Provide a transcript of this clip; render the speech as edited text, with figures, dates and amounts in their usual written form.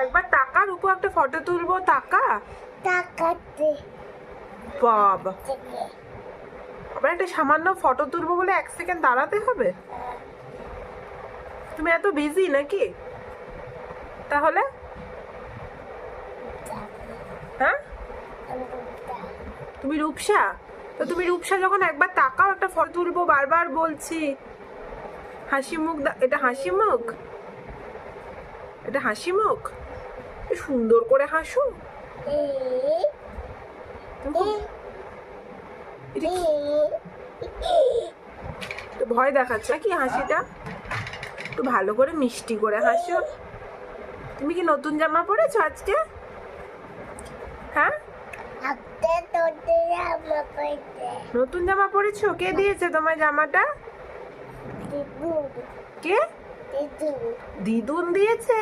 একবার তাকা, রূপু একটা ফটো তুলবো, তাকা। তাকাতে বাবা, আবার একটা সামান্য ফটো তুলবো বলে 1 সেকেন্ড দাঁড়াতে হবে? তুমি এত বিজি নাকি তাহলে? হ্যাঁ, তুমি রূপসা? তো তুমি রূপসা যখন একবার তাকাও, একটা ফটো তুলবো বারবার বলছি। হাসি মুখ এটা হাসি মুখ? এটা হাসি মুখ? সুন্দর করে হাসো। এটা কি? তো ভয় দেখাচ্ছে নাকি হাসিটা? একটু ভালো করে মিষ্টি করে হাসো। তুমি কি নতুন জামা পরেছো আজকে? হ্যাঁ, নতুন জামা পরেছো? কে দিয়েছে তোমার জামাটা? কে? দিদুন দিয়েছে?